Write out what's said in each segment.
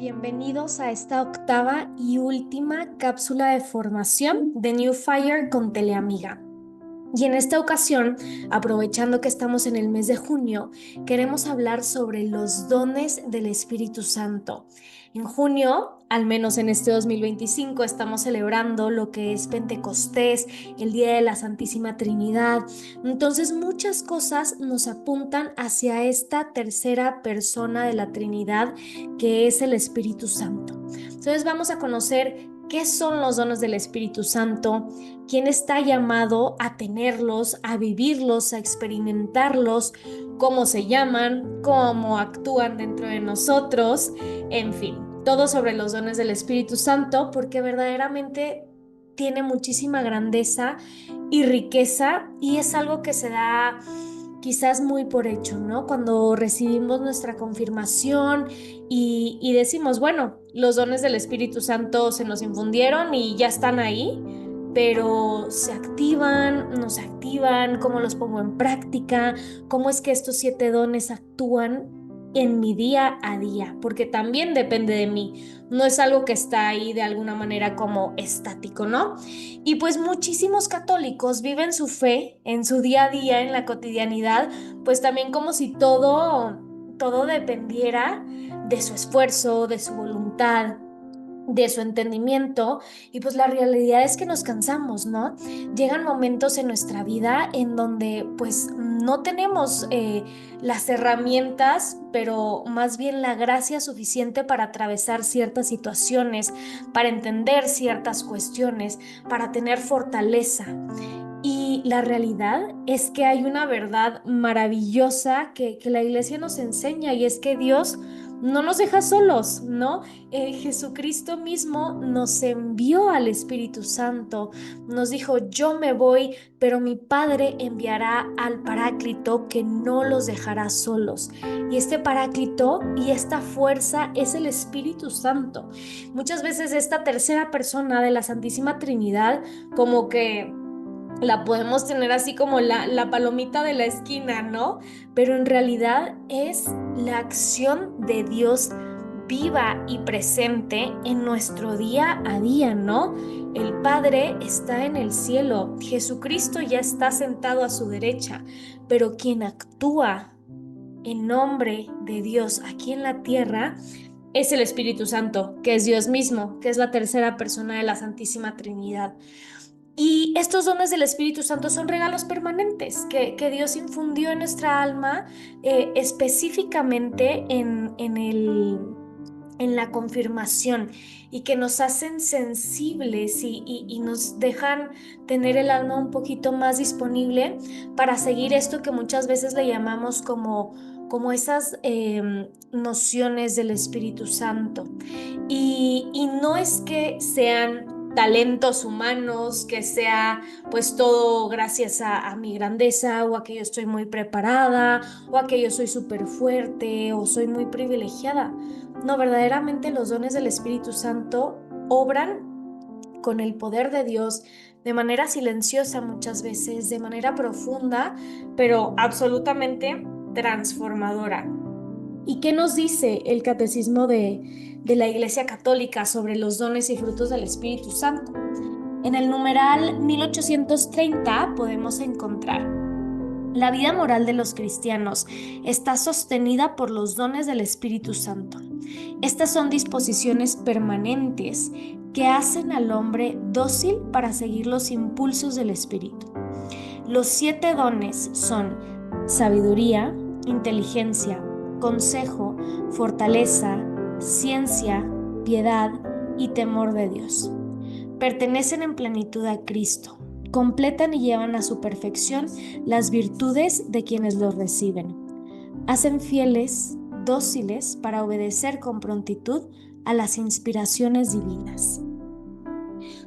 Bienvenidos a esta octava y última cápsula de formación de New Fire con Teleamiga. Y en esta ocasión, aprovechando que estamos en el mes de junio, queremos hablar sobre los dones del Espíritu Santo. En junio, al menos en este 2025, estamos celebrando lo que es Pentecostés, el Día de la Santísima Trinidad. Entonces, muchas cosas nos apuntan hacia esta tercera persona de la Trinidad, que es el Espíritu Santo. Entonces, vamos a conocer qué son los dones del Espíritu Santo, quién está llamado a tenerlos, a vivirlos, a experimentarlos, cómo se llaman, cómo actúan dentro de nosotros, en fin, todo sobre los dones del Espíritu Santo, porque verdaderamente tiene muchísima grandeza y riqueza y es algo que se da quizás muy por hecho, ¿no? Cuando recibimos nuestra confirmación y decimos, bueno, los dones del Espíritu Santo se nos infundieron y ya están ahí, pero se activan, no se activan, cómo los pongo en práctica, cómo es que estos 7 dones actúan en mi día a día, porque también depende de mí, no es algo que está ahí de alguna manera como estático, ¿no? Y pues muchísimos católicos viven su fe en su día a día, en la cotidianidad, pues también como si todo dependiera de su esfuerzo, de su voluntad, de su entendimiento, y pues la realidad es que nos cansamos, ¿no? Llegan momentos en nuestra vida en donde pues no tenemos las herramientas, pero más bien la gracia suficiente para atravesar ciertas situaciones, para entender ciertas cuestiones, para tener fortaleza. Y la realidad es que hay una verdad maravillosa que la iglesia nos enseña, y es que Dios no nos deja solos, ¿no? Jesucristo mismo nos envió al Espíritu Santo, nos dijo, yo me voy, pero mi Padre enviará al Paráclito que no los dejará solos. Y este Paráclito y esta fuerza es el Espíritu Santo. Muchas veces esta tercera persona de la Santísima Trinidad, como que la podemos tener así como la palomita de la esquina, ¿no? Pero en realidad es la acción de Dios viva y presente en nuestro día a día, ¿no? El Padre está en el cielo, Jesucristo ya está sentado a su derecha, pero quien actúa en nombre de Dios aquí en la tierra es el Espíritu Santo, que es Dios mismo, que es la tercera persona de la Santísima Trinidad. Y estos dones del Espíritu Santo son regalos permanentes que Dios infundió en nuestra alma, específicamente en la confirmación, y que nos hacen sensibles y nos dejan tener el alma un poquito más disponible para seguir esto que muchas veces le llamamos como esas nociones del Espíritu Santo. Y no es que sean talentos humanos, que sea pues todo gracias a mi grandeza, o a que yo estoy muy preparada, o a que yo soy súper fuerte, o soy muy privilegiada. No, verdaderamente los dones del Espíritu Santo obran con el poder de Dios de manera silenciosa muchas veces, de manera profunda, pero absolutamente transformadora. ¿Y qué nos dice el catecismo de la Iglesia Católica sobre los dones y frutos del Espíritu Santo? En el numeral 1830 podemos encontrar: la vida moral de los cristianos está sostenida por los dones del Espíritu Santo. Estas son disposiciones permanentes que hacen al hombre dócil para seguir los impulsos del Espíritu. Los 7 dones son sabiduría, inteligencia, consejo, fortaleza, ciencia, piedad y temor de Dios. Pertenecen en plenitud a Cristo, completan y llevan a su perfección las virtudes de quienes los reciben. Hacen fieles, dóciles para obedecer con prontitud a las inspiraciones divinas.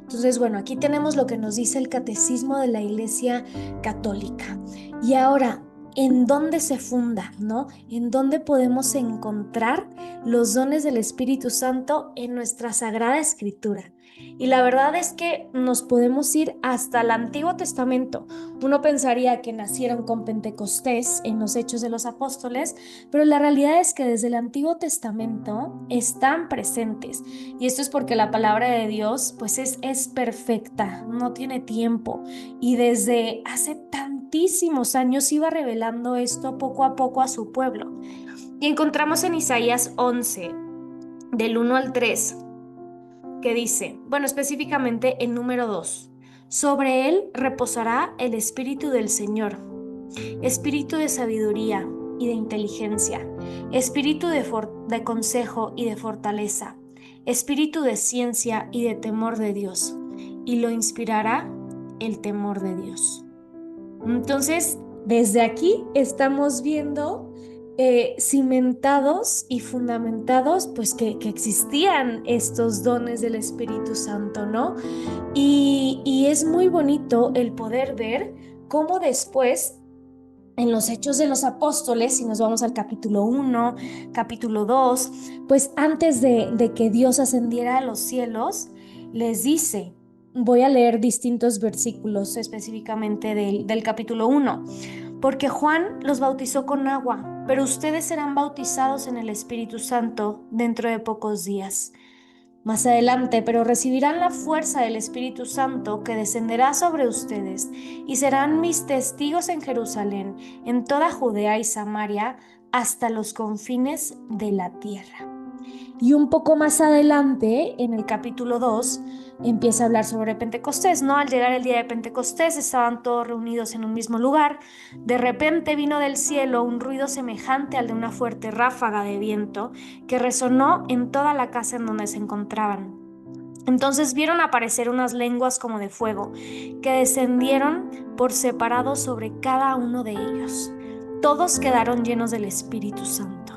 Entonces, bueno, aquí tenemos lo que nos dice el catecismo de la Iglesia Católica. Y ahora, ¿en dónde se funda, no? ¿En dónde podemos encontrar los dones del Espíritu Santo en nuestra Sagrada Escritura? Y la verdad es que nos podemos ir hasta el Antiguo Testamento. Uno pensaría que nacieron con Pentecostés en los Hechos de los Apóstoles, pero la realidad es que desde el Antiguo Testamento están presentes. Y esto es porque la palabra de Dios pues es perfecta, no tiene tiempo. Y desde hace tantísimos años iba revelando esto poco a poco a su pueblo. Y encontramos en Isaías 11, del 1 al 3 que dice, bueno, específicamente el número 2: sobre él reposará el espíritu del Señor, espíritu de sabiduría y de inteligencia, espíritu de consejo y de fortaleza, espíritu de ciencia y de temor de Dios, y lo inspirará el temor de Dios. Entonces, desde aquí estamos viendo cimentados y fundamentados, pues que existían estos dones del Espíritu Santo, ¿no? Y es muy bonito el poder ver cómo después, en los Hechos de los Apóstoles, si nos vamos al capítulo 1, capítulo 2, pues antes de que Dios ascendiera a los cielos, les dice, voy a leer distintos versículos específicamente del capítulo 1, porque Juan los bautizó con agua, pero ustedes serán bautizados en el Espíritu Santo dentro de pocos días. Más adelante, pero recibirán la fuerza del Espíritu Santo que descenderá sobre ustedes y serán mis testigos en Jerusalén, en toda Judea y Samaria, hasta los confines de la tierra. Y un poco más adelante, en el capítulo 2, empieza a hablar sobre Pentecostés, ¿no? Al llegar el día de Pentecostés, estaban todos reunidos en un mismo lugar. De repente vino del cielo un ruido semejante al de una fuerte ráfaga de viento que resonó en toda la casa en donde se encontraban. Entonces vieron aparecer unas lenguas como de fuego que descendieron por separado sobre cada uno de ellos. Todos quedaron llenos del Espíritu Santo.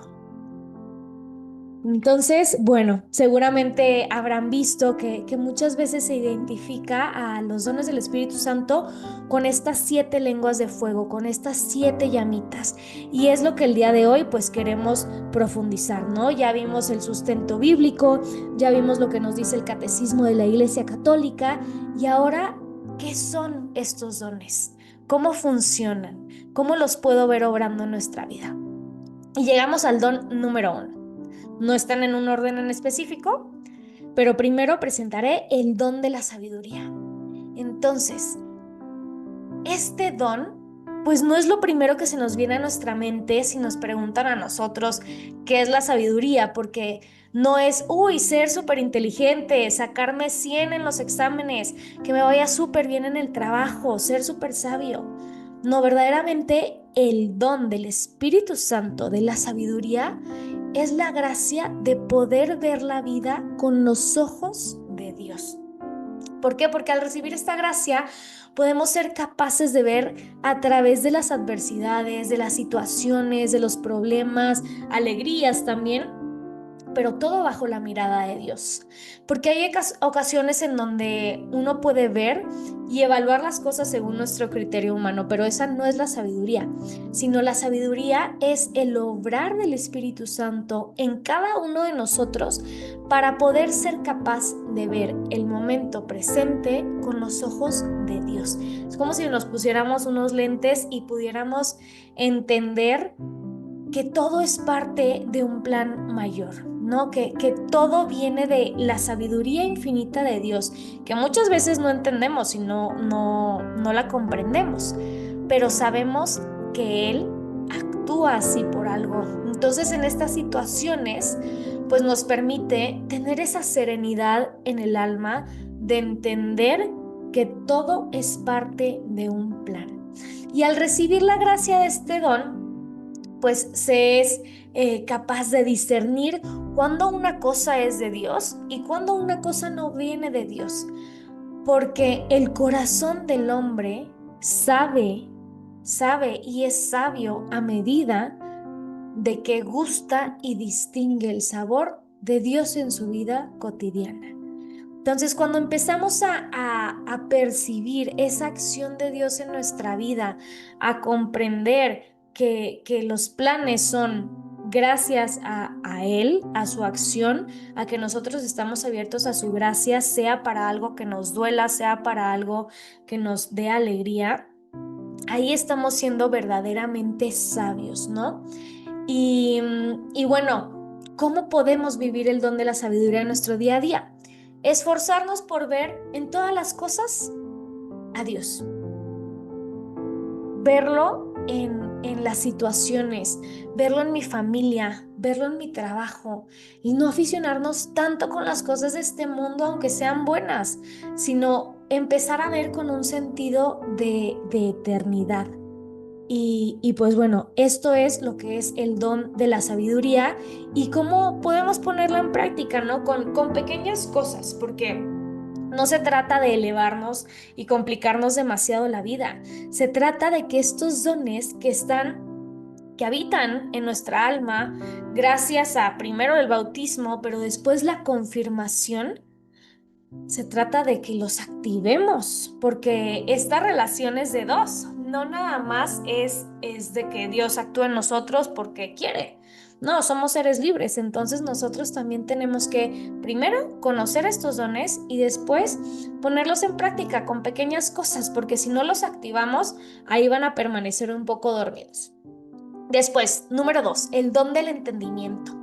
Entonces, bueno, seguramente habrán visto que muchas veces se identifica a los dones del Espíritu Santo con estas 7 lenguas de fuego, con estas 7 llamitas. Y es lo que el día de hoy pues queremos profundizar, ¿no? Ya vimos el sustento bíblico, ya vimos lo que nos dice el Catecismo de la Iglesia Católica y ahora, ¿qué son estos dones? ¿Cómo funcionan? ¿Cómo los puedo ver obrando en nuestra vida? Y llegamos al don número 1. No están en un orden en específico, pero primero presentaré el don de la sabiduría. Entonces, este don, pues no es lo primero que se nos viene a nuestra mente si nos preguntan a nosotros qué es la sabiduría, porque no es, ser súper inteligente, sacarme 100 en los exámenes, que me vaya súper bien en el trabajo, ser súper sabio. No, verdaderamente el don del Espíritu Santo, de la sabiduría, es la gracia de poder ver la vida con los ojos de Dios. ¿Por qué? Porque al recibir esta gracia podemos ser capaces de ver a través de las adversidades, de las situaciones, de los problemas, alegrías también, pero todo bajo la mirada de Dios. Porque hay ocasiones en donde uno puede ver y evaluar las cosas según nuestro criterio humano, pero esa no es la sabiduría, sino la sabiduría es el obrar del Espíritu Santo en cada uno de nosotros para poder ser capaz de ver el momento presente con los ojos de Dios. Es como si nos pusiéramos unos lentes y pudiéramos entender que todo es parte de un plan mayor, ¿no? Que todo viene de la sabiduría infinita de Dios, que muchas veces no entendemos y no la comprendemos, pero sabemos que Él actúa así por algo. Entonces, en estas situaciones, pues nos permite tener esa serenidad en el alma de entender que todo es parte de un plan. Y al recibir la gracia de este don, pues se es capaz de discernir cuándo una cosa es de Dios y cuándo una cosa no viene de Dios. Porque el corazón del hombre sabe y es sabio a medida de que gusta y distingue el sabor de Dios en su vida cotidiana. Entonces, cuando empezamos a percibir esa acción de Dios en nuestra vida, a comprender que los planes son gracias a Él, a su acción, a que nosotros estamos abiertos a su gracia, sea para algo que nos duela, sea para algo que nos dé alegría, ahí estamos siendo verdaderamente sabios, ¿no? Y bueno, ¿cómo podemos vivir el don de la sabiduría en nuestro día a día? Esforzarnos por ver en todas las cosas a Dios, verlo en las situaciones, verlo en mi familia, verlo en mi trabajo y no aficionarnos tanto con las cosas de este mundo, aunque sean buenas, sino empezar a ver con un sentido de eternidad. Y pues bueno, esto es lo que es el don de la sabiduría y cómo podemos ponerla en práctica, ¿no? Con pequeñas cosas, porque no se trata de elevarnos y complicarnos demasiado la vida. Se trata de que estos dones que habitan en nuestra alma, gracias a primero el bautismo, pero después la confirmación, se trata de que los activemos, porque esta relación es de dos, no nada más es de que Dios actúe en nosotros porque quiere. No, somos seres libres, entonces nosotros también tenemos que primero conocer estos dones y después ponerlos en práctica con pequeñas cosas, porque si no los activamos, ahí van a permanecer un poco dormidos. Después, número 2, el don del entendimiento.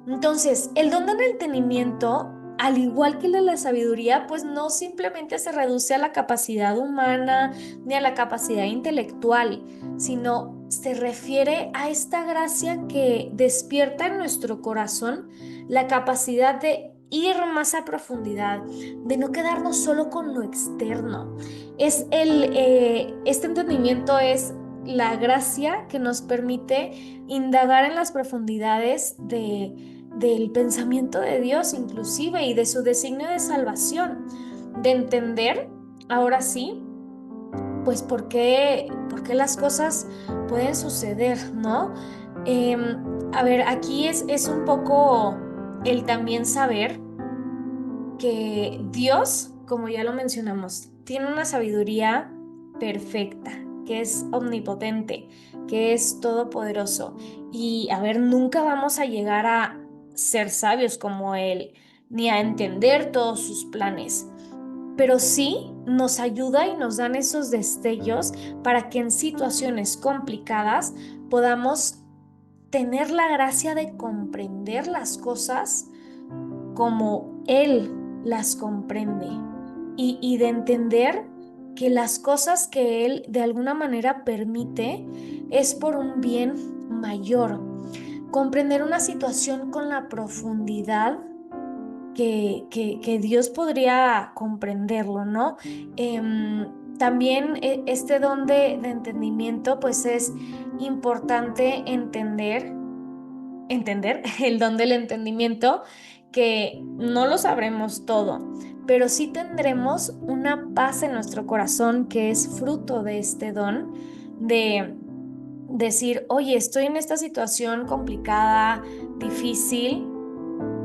Entonces, el don del entendimiento, al igual que el de la sabiduría, pues no simplemente se reduce a la capacidad humana ni a la capacidad intelectual, sino se refiere a esta gracia que despierta en nuestro corazón la capacidad de ir más a profundidad, de no quedarnos solo con lo externo. Este entendimiento es la gracia que nos permite indagar en las profundidades del pensamiento de Dios inclusive y de su designio de salvación, de entender, ahora sí, pues por qué las cosas pueden suceder, ¿no? A ver, aquí es un poco el también saber que Dios, como ya lo mencionamos, tiene una sabiduría perfecta, que es omnipotente, que es todopoderoso. Y a ver, nunca vamos a llegar a ser sabios como Él, ni a entender todos sus planes, pero sí nos ayuda y nos dan esos destellos para que en situaciones complicadas podamos tener la gracia de comprender las cosas como Él las comprende y de entender que las cosas que Él de alguna manera permite es por un bien mayor. Comprender una situación con la profundidad que Dios podría comprenderlo, ¿no? También este don de entendimiento, pues es importante entender el don del entendimiento, que no lo sabremos todo, pero sí tendremos una paz en nuestro corazón que es fruto de este don, de decir, oye, estoy en esta situación complicada, difícil.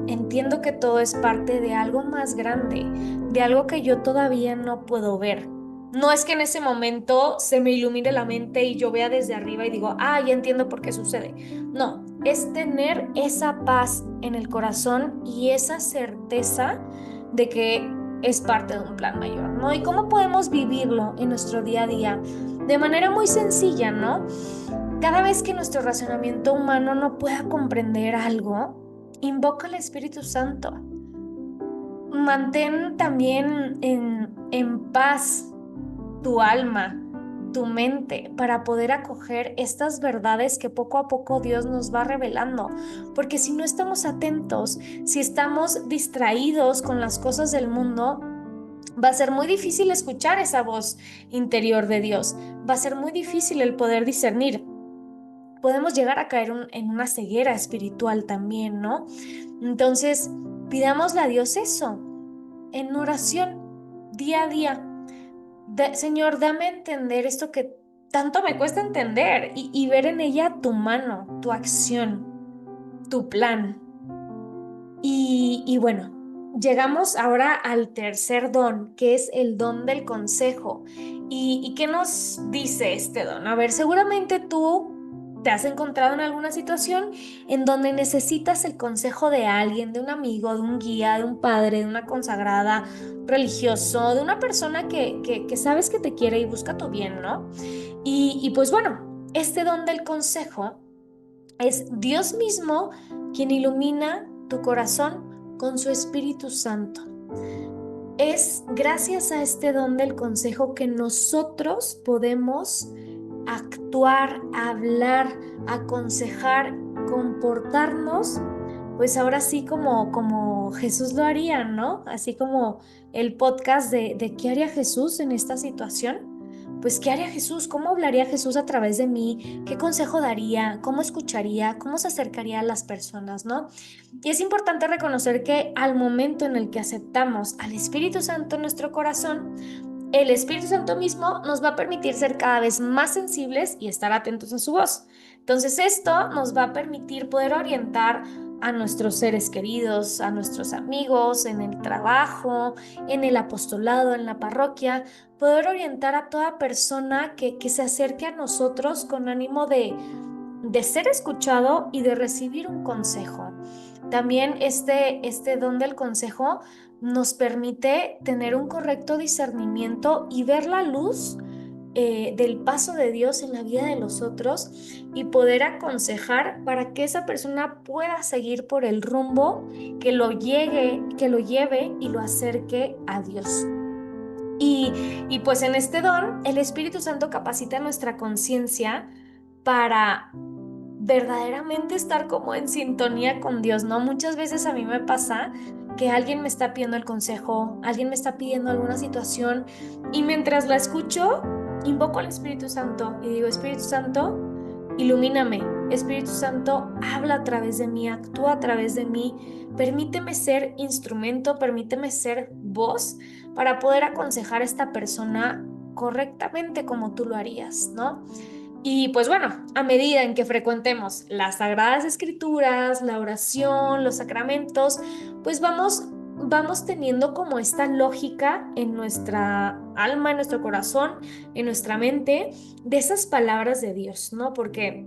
Entiendo que todo es parte de algo más grande, de algo que yo todavía no puedo ver. No es que en ese momento se me ilumine la mente y yo vea desde arriba y digo, ah, ya entiendo por qué sucede. No, es tener esa paz en el corazón y esa certeza de que es parte de un plan mayor, ¿no? ¿Y cómo podemos vivirlo en nuestro día a día? De manera muy sencilla, ¿no? Cada vez que nuestro razonamiento humano no pueda comprender algo, invoca al Espíritu Santo. Mantén también en paz tu alma, tu mente, para poder acoger estas verdades que poco a poco Dios nos va revelando. Porque si no estamos atentos, si estamos distraídos con las cosas del mundo, va a ser muy difícil escuchar esa voz interior de Dios. Va a ser muy difícil el poder discernir. Podemos llegar a caer en una ceguera espiritual también, ¿no? Entonces, pidámosle a Dios eso, en oración, día a día. Señor, dame a entender esto que tanto me cuesta entender y ver en ella tu mano, tu acción, tu plan. Y bueno, llegamos ahora al tercer don, que es el don del consejo. ¿Y qué nos dice este don? A ver, seguramente tú ¿Te has encontrado en alguna situación en donde necesitas el consejo de alguien, de un amigo, de un guía, de un padre, de una consagrada, religioso, de una persona que sabes que te quiere y busca tu bien, ¿no? Y pues bueno, este don del consejo es Dios mismo quien ilumina tu corazón con su Espíritu Santo. Es gracias a este don del consejo que nosotros podemos actuar, hablar, aconsejar, comportarnos, pues ahora sí como Jesús lo haría, ¿no? Así como el podcast de ¿qué haría Jesús en esta situación? Pues ¿qué haría Jesús? ¿Cómo hablaría Jesús a través de mí? ¿Qué consejo daría? ¿Cómo escucharía? ¿Cómo se acercaría a las personas, ¿no? Y es importante reconocer que al momento en el que aceptamos al Espíritu Santo en nuestro corazón, el Espíritu Santo mismo nos va a permitir ser cada vez más sensibles y estar atentos a su voz. Entonces esto nos va a permitir poder orientar a nuestros seres queridos, a nuestros amigos, en el trabajo, en el apostolado, en la parroquia, poder orientar a toda persona que se acerque a nosotros con ánimo de ser escuchado y de recibir un consejo. También este don del consejo nos permite tener un correcto discernimiento y ver la luz del paso de Dios en la vida de los otros y poder aconsejar para que esa persona pueda seguir por el rumbo que lo lleve y lo acerque a Dios. Y pues en este don, el Espíritu Santo capacita nuestra conciencia para verdaderamente estar como en sintonía con Dios, ¿no? Muchas veces a mí me pasa que alguien me está pidiendo el consejo, alguien me está pidiendo alguna situación y mientras la escucho, invoco al Espíritu Santo y digo, Espíritu Santo, ilumíname. Espíritu Santo, habla a través de mí, actúa a través de mí, permíteme ser instrumento, permíteme ser voz para poder aconsejar a esta persona correctamente como tú lo harías, ¿no? Y pues bueno, a medida en que frecuentemos las Sagradas Escrituras, la oración, los sacramentos, pues vamos teniendo como esta lógica en nuestra alma, en nuestro corazón, en nuestra mente, de esas palabras de Dios, ¿no? Porque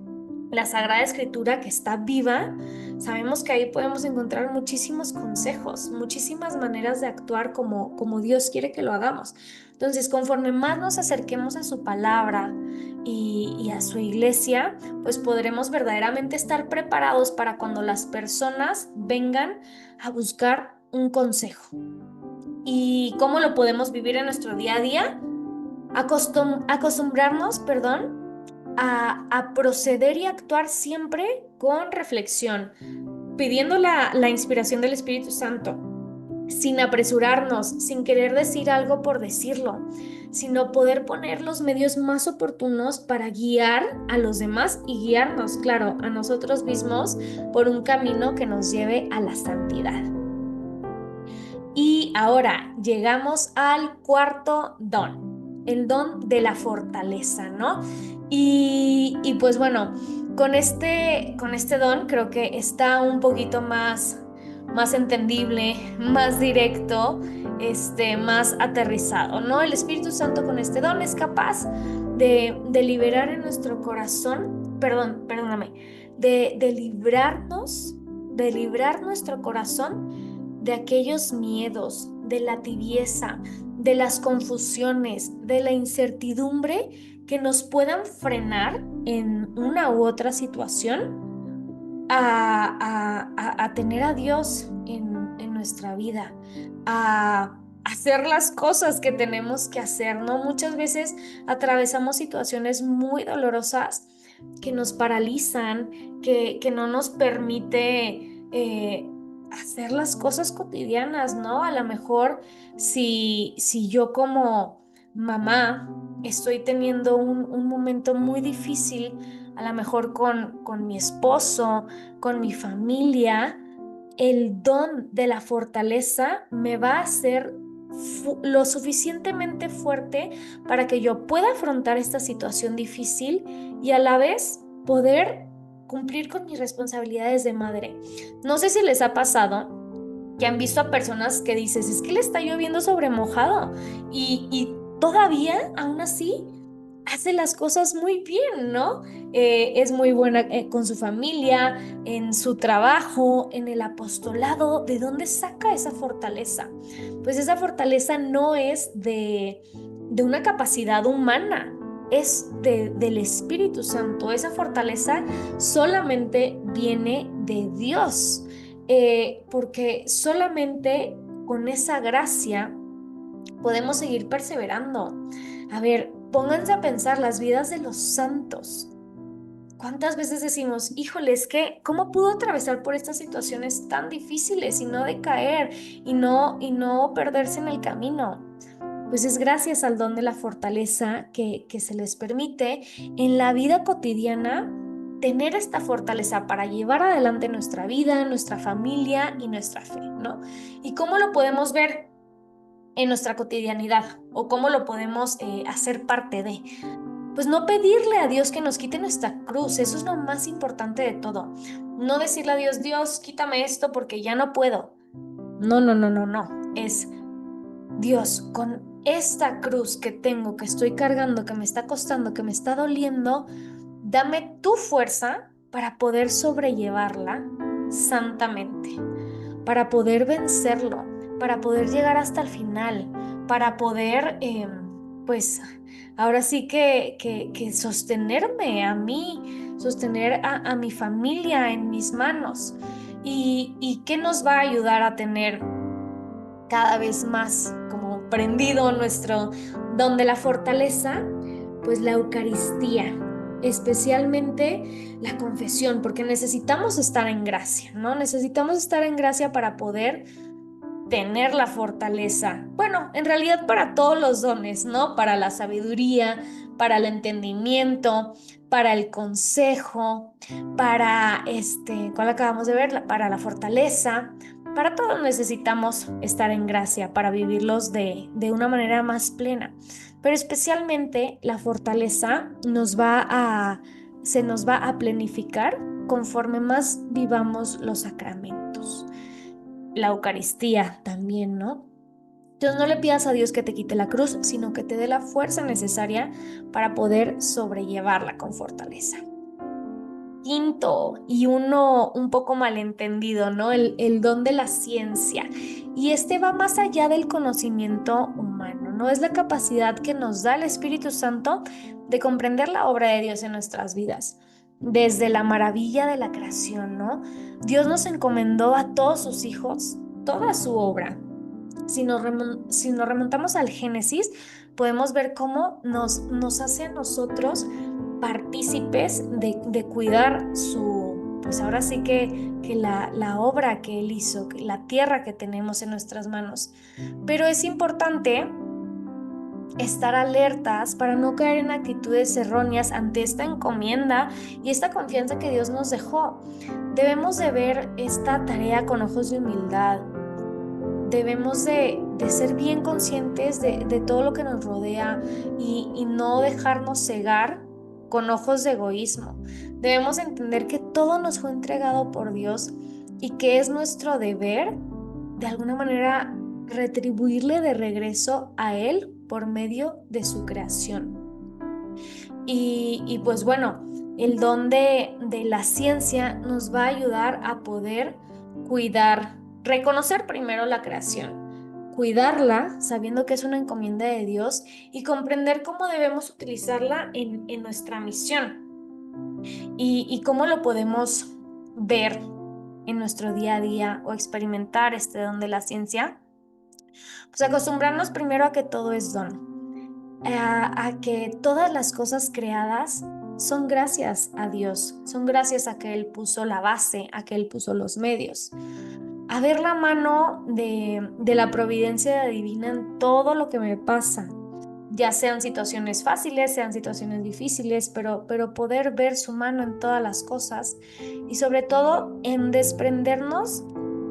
la Sagrada Escritura que está viva, sabemos que ahí podemos encontrar muchísimos consejos, muchísimas maneras de actuar como Dios quiere que lo hagamos. Entonces, conforme más nos acerquemos a su palabra y a su iglesia, pues podremos verdaderamente estar preparados para cuando las personas vengan a buscar un consejo. ¿Y cómo lo podemos vivir en nuestro día a día? Acostumbrarnos, a proceder y actuar siempre con reflexión, pidiendo la inspiración del Espíritu Santo, sin apresurarnos, sin querer decir algo por decirlo, sino poder poner los medios más oportunos para guiar a los demás y guiarnos, claro, a nosotros mismos por un camino que nos lleve a la santidad. Y ahora llegamos al cuarto don, el don de la fortaleza, ¿no? Y pues bueno, con este don creo que está un poquito más entendible, más directo, más aterrizado, ¿no? El Espíritu Santo con este don es capaz de liberar en nuestro corazón, perdóname, de librarnos, de librar nuestro corazón de aquellos miedos, de la tibieza, de las confusiones, de la incertidumbre que nos puedan frenar en una u otra situación a tener a Dios en nuestra vida, a hacer las cosas que tenemos que hacer, ¿no? Muchas veces atravesamos situaciones muy dolorosas que nos paralizan, que no nos permite hacer las cosas cotidianas, ¿no? A lo mejor si yo como mamá estoy teniendo un momento muy difícil, a lo mejor con mi esposo, con mi familia, el don de la fortaleza me va a hacer lo suficientemente fuerte para que yo pueda afrontar esta situación difícil y a la vez poder cumplir con mis responsabilidades de madre. No sé si les ha pasado que han visto a personas que dices, es que le está lloviendo sobre mojado y todavía, aún así, hace las cosas muy bien, ¿no? Es muy buena con su familia, en su trabajo, en el apostolado. ¿De dónde saca esa fortaleza? Pues esa fortaleza no es de una capacidad humana, es del Espíritu Santo. Esa fortaleza solamente viene de Dios, porque solamente con esa gracia podemos seguir perseverando. A ver, pónganse a pensar las vidas de los santos. ¿Cuántas veces decimos, híjole, es que cómo pudo atravesar por estas situaciones tan difíciles y no decaer y no perderse en el camino? Pues es gracias al don de la fortaleza que se les permite en la vida cotidiana tener esta fortaleza para llevar adelante nuestra vida, nuestra familia y nuestra fe, ¿no? ¿Y cómo lo podemos ver en nuestra cotidianidad o cómo lo podemos hacer parte de? Pues no pedirle a Dios que nos quite nuestra cruz, eso es lo más importante de todo. No decirle a Dios, Dios, quítame esto porque ya no puedo. No, no, no, no, no. Es Dios, con esta cruz que tengo, que estoy cargando, que me está costando, que me está doliendo, dame tu fuerza para poder sobrellevarla santamente, para poder vencerlo, para poder llegar hasta el final, para poder, pues, ahora sí que sostenerme a mí, sostener a mi familia en mis manos. ¿Y qué nos va a ayudar a tener cada vez más como prendido nuestro don de la fortaleza? Pues la Eucaristía, especialmente la confesión, porque necesitamos estar en gracia, ¿no? Necesitamos estar en gracia para poder tener la fortaleza. Bueno, en realidad para todos los dones, ¿no? Para la sabiduría, para el entendimiento, para el consejo, para ¿cuál acabamos de ver? Para la fortaleza. Para todos necesitamos estar en gracia para vivirlos de una manera más plena. Pero especialmente la fortaleza se nos va a plenificar conforme más vivamos los sacramentos. La Eucaristía también, ¿no? Entonces no le pidas a Dios que te quite la cruz, sino que te dé la fuerza necesaria para poder sobrellevarla con fortaleza. Quinto, y uno un poco malentendido, ¿no? El don de la ciencia. Y este va más allá del conocimiento humano, ¿no? Es la capacidad que nos da el Espíritu Santo de comprender la obra de Dios en nuestras vidas, desde la maravilla de la creación, ¿no? Dios nos encomendó a todos sus hijos toda su obra. Si nos remontamos al Génesis, podemos ver cómo nos hace a nosotros partícipes de cuidar pues ahora sí que la obra que Él hizo, la tierra que tenemos en nuestras manos. Pero es importante estar alertas para no caer en actitudes erróneas ante esta encomienda y esta confianza que Dios nos dejó. Debemos de ver esta tarea con ojos de humildad. Debemos de ser bien conscientes de todo lo que nos rodea y no dejarnos cegar con ojos de egoísmo. Debemos entender que todo nos fue entregado por Dios y que es nuestro deber, de alguna manera, retribuirle de regreso a Él por medio de su creación. Y pues bueno, el don de la ciencia nos va a ayudar a poder cuidar, reconocer primero la creación, cuidarla sabiendo que es una encomienda de Dios y comprender cómo debemos utilizarla en nuestra misión y cómo lo podemos ver en nuestro día a día o experimentar este don de la ciencia. Pues acostumbrarnos primero a que todo es don, a que todas las cosas creadas son gracias a Dios, son gracias a que Él puso la base, a que Él puso los medios. A ver la mano de la providencia divina en todo lo que me pasa, ya sean situaciones fáciles, sean situaciones difíciles, pero poder ver su mano en todas las cosas y sobre todo en desprendernos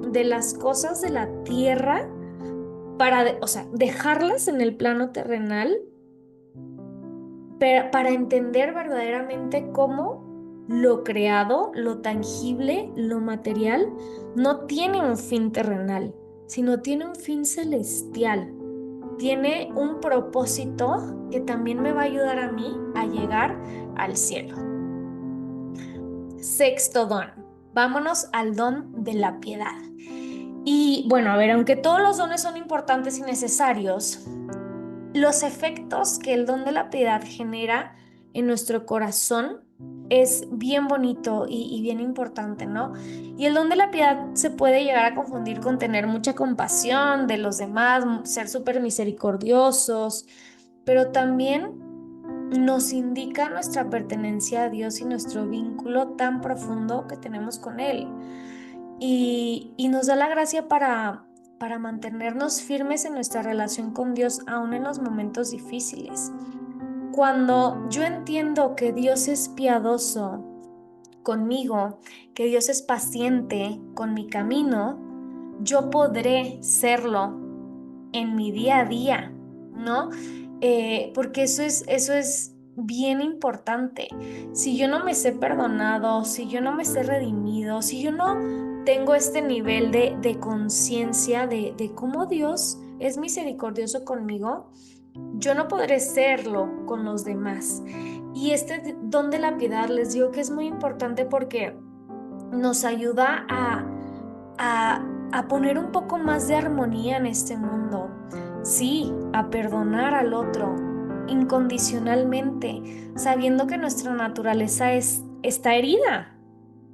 de las cosas de la tierra o sea, dejarlas en el plano terrenal para entender verdaderamente cómo lo creado, lo tangible, lo material, no tiene un fin terrenal, sino tiene un fin celestial. tiene un propósito que también me va a ayudar a mí a llegar al cielo. Sexto don. Vámonos al don de la piedad. Y bueno, a ver, aunque todos los dones son importantes y necesarios, los efectos que el don de la piedad genera en nuestro corazón es bien bonito y bien importante, ¿no? Y el don de la piedad se puede llegar a confundir con tener mucha compasión de los demás, ser súper misericordiosos, pero también nos indica nuestra pertenencia a Dios y nuestro vínculo tan profundo que tenemos con Él. Y nos da la gracia para mantenernos firmes en nuestra relación con Dios, aún en los momentos difíciles. Cuando yo entiendo que Dios es piadoso conmigo, que Dios es paciente con mi camino, yo podré serlo en mi día a día, ¿no? Porque eso es bien importante. Si yo no me sé perdonado, si yo no me sé redimido, si yo no tengo este nivel de conciencia de cómo Dios es misericordioso conmigo, yo no podré serlo con los demás. Y este don de la piedad les digo que es muy importante porque nos ayuda a poner un poco más de armonía en este mundo. Sí, a perdonar al otro incondicionalmente, sabiendo que nuestra naturaleza está herida,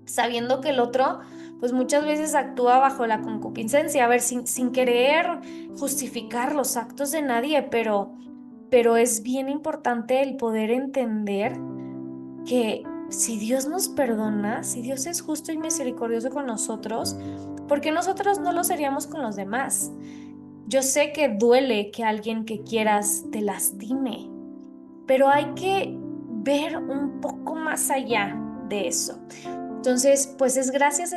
sabiendo que el otro, pues muchas veces actúa bajo la concupiscencia, a ver, sin querer justificar los actos de nadie, pero es bien importante el poder entender que si Dios nos perdona, si Dios es justo y misericordioso con nosotros, ¿por qué nosotros no lo seríamos con los demás? Yo sé que duele que alguien que quieras te lastime, pero hay que ver un poco más allá de eso. Entonces, pues es gracias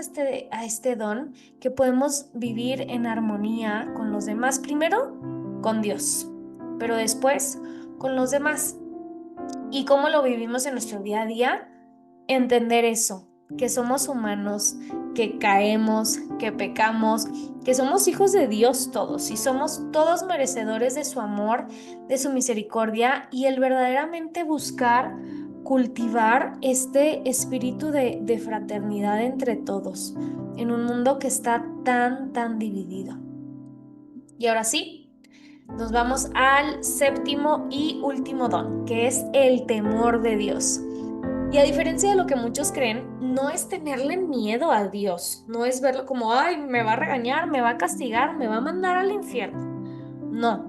a este don que podemos vivir en armonía con los demás, primero con Dios, pero después con los demás. ¿Y cómo lo vivimos en nuestro día a día? Entender eso, que somos humanos, que caemos, que pecamos, que somos hijos de Dios todos y somos todos merecedores de su amor, de su misericordia y el verdaderamente buscar cultivar este espíritu de fraternidad entre todos en un mundo que está tan dividido. Y ahora sí, nos vamos al séptimo y último don, que es el temor de Dios. Y a diferencia de lo que muchos creen, no es tenerle miedo a Dios, no es verlo como, ay, me va a regañar, me va a castigar, me va a mandar al infierno. No,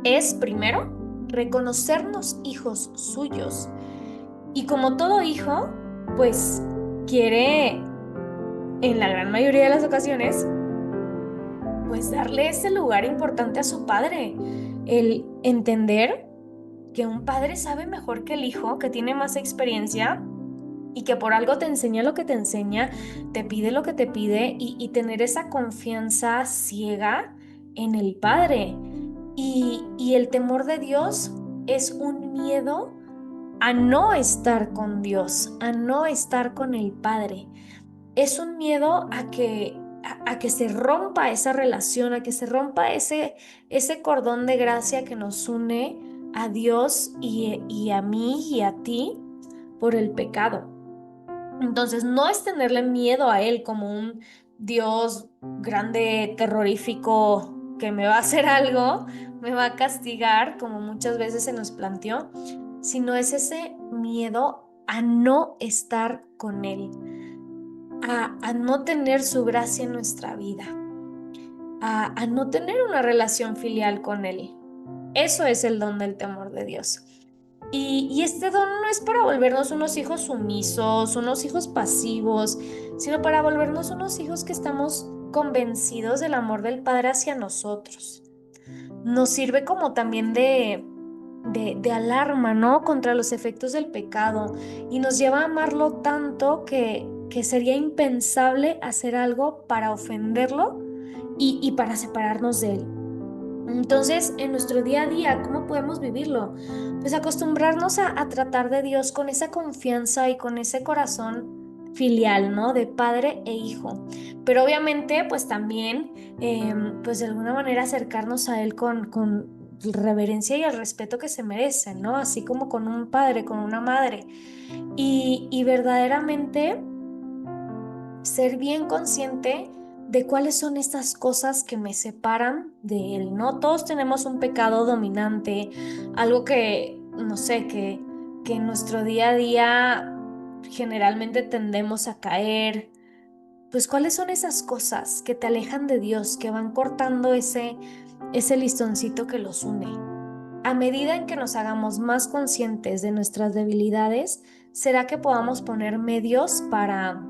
es primero reconocernos hijos suyos. Y como todo hijo, pues quiere, en la gran mayoría de las ocasiones, pues darle ese lugar importante a su padre, el entender que un padre sabe mejor que el hijo, que tiene más experiencia y que por algo te enseña lo que te enseña, te pide lo que te pide y tener esa confianza ciega en el Padre. Y el temor de Dios es un miedo a no estar con Dios, a no estar con el Padre. Es un miedo a que se rompa esa relación, a que se rompa ese cordón de gracia que nos une a Dios y a mí y a ti por el pecado. Entonces, no es tenerle miedo a Él como un Dios grande, terrorífico, que me va a hacer algo, me va a castigar, como muchas veces se nos planteó, sino es ese miedo a no estar con Él, a no tener su gracia en nuestra vida, a no tener una relación filial con Él. Eso es el don del temor de Dios. Y este don no es para volvernos unos hijos sumisos, unos hijos pasivos, sino para volvernos unos hijos que estamos convencidos del amor del Padre hacia nosotros. Nos sirve como también de alarma, ¿no? Contra los efectos del pecado y nos lleva a amarlo tanto que sería impensable hacer algo para ofenderlo y para separarnos de él. Entonces, en nuestro día a día, ¿cómo podemos vivirlo? Pues acostumbrarnos a tratar de Dios con esa confianza y con ese corazón filial, ¿no? De padre e hijo. Pero obviamente, pues también, pues de alguna manera acercarnos a Él con reverencia y el respeto que se merecen, ¿no? Así como con un padre, con una madre. Y verdaderamente ser bien consciente de cuáles son estas cosas que me separan de Él, ¿no? Todos tenemos un pecado dominante, algo que, no sé, que en nuestro día a día generalmente tendemos a caer. Pues, ¿cuáles son esas cosas que te alejan de Dios, que van cortando ese listoncito que los une? A medida en que nos hagamos más conscientes de nuestras debilidades, será que podamos poner medios para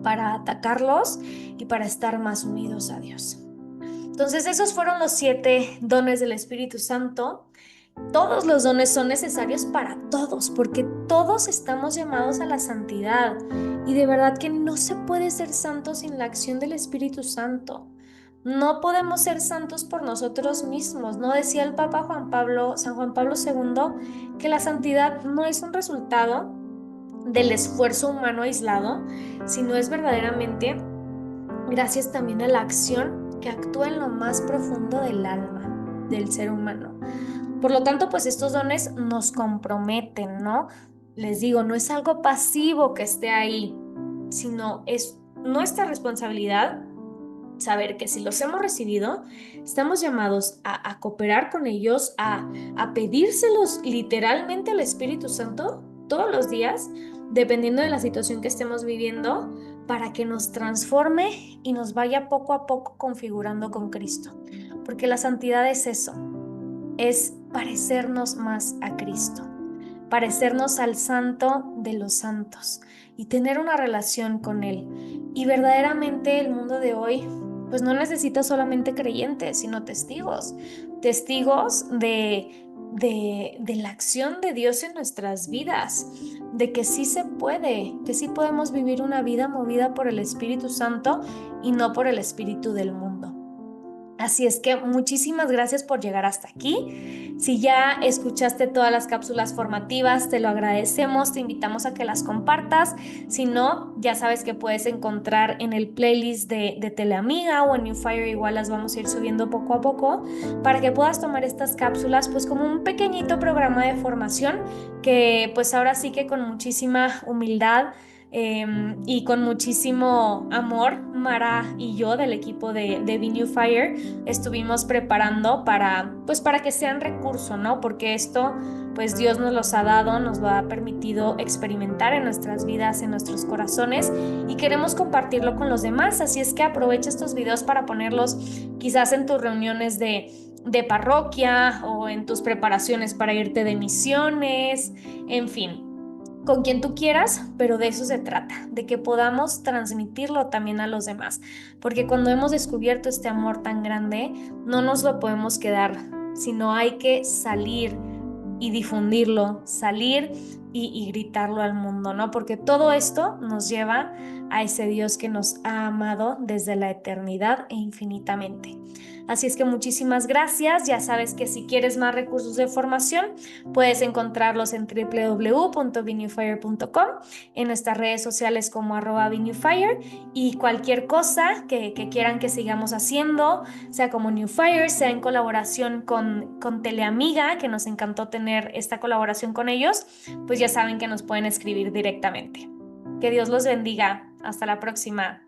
atacarlos y para estar más unidos a Dios. Entonces, esos fueron los 7 dones del Espíritu Santo. Todos los dones son necesarios para todos, porque todos estamos llamados a la santidad. Y de verdad que no se puede ser santo sin la acción del Espíritu Santo. No podemos ser santos por nosotros mismos. ¿No decía el Papa San Juan Pablo II, que la santidad no es un resultado del esfuerzo humano aislado, sino es verdaderamente gracias también a la acción que actúa en lo más profundo del alma del ser humano? Por lo tanto, pues estos dones nos comprometen, ¿no? Les digo, no es algo pasivo que esté ahí, sino es nuestra responsabilidad saber que si los hemos recibido, estamos llamados a cooperar con ellos, a pedírselos literalmente al Espíritu Santo todos los días, dependiendo de la situación que estemos viviendo, para que nos transforme y nos vaya poco a poco configurando con Cristo. Porque la santidad es eso, es parecernos más a Cristo, parecernos al santo de los santos y tener una relación con Él. Y verdaderamente el mundo de hoy, pues no necesita solamente creyentes, sino testigos, testigos de la acción de Dios en nuestras vidas, de que sí se puede, que sí podemos vivir una vida movida por el Espíritu Santo y no por el espíritu del mundo. Así es que muchísimas gracias por llegar hasta aquí. Si ya escuchaste todas las cápsulas formativas, te lo agradecemos, te invitamos a que las compartas. Si no, ya sabes que puedes encontrar en el playlist de Teleamiga o en New Fire, igual las vamos a ir subiendo poco a poco, para que puedas tomar estas cápsulas pues como un pequeñito programa de formación que pues ahora sí que con muchísima humildad y con muchísimo amor, Mara y yo del equipo de Be New Fire estuvimos preparando pues para que sean recurso, ¿no? Porque esto, pues Dios nos los ha dado, nos lo ha permitido experimentar en nuestras vidas, en nuestros corazones y queremos compartirlo con los demás. Así es que aprovecha estos videos para ponerlos quizás en tus reuniones de parroquia o en tus preparaciones para irte de misiones, en fin, con quien tú quieras, pero de eso se trata, de que podamos transmitirlo también a los demás, porque cuando hemos descubierto este amor tan grande, no nos lo podemos quedar, sino hay que salir y difundirlo, salir y gritarlo al mundo, ¿no? Porque todo esto nos lleva a ese Dios que nos ha amado desde la eternidad e infinitamente. Así es que muchísimas gracias. Ya sabes que si quieres más recursos de formación, puedes encontrarlos en www.venewfire.com, en nuestras redes sociales como @venewfire, y cualquier cosa que quieran que sigamos haciendo, sea como New Fire, sea en colaboración con Teleamiga, que nos encantó tener esta colaboración con ellos, pues ya saben que nos pueden escribir directamente. Que Dios los bendiga. Hasta la próxima.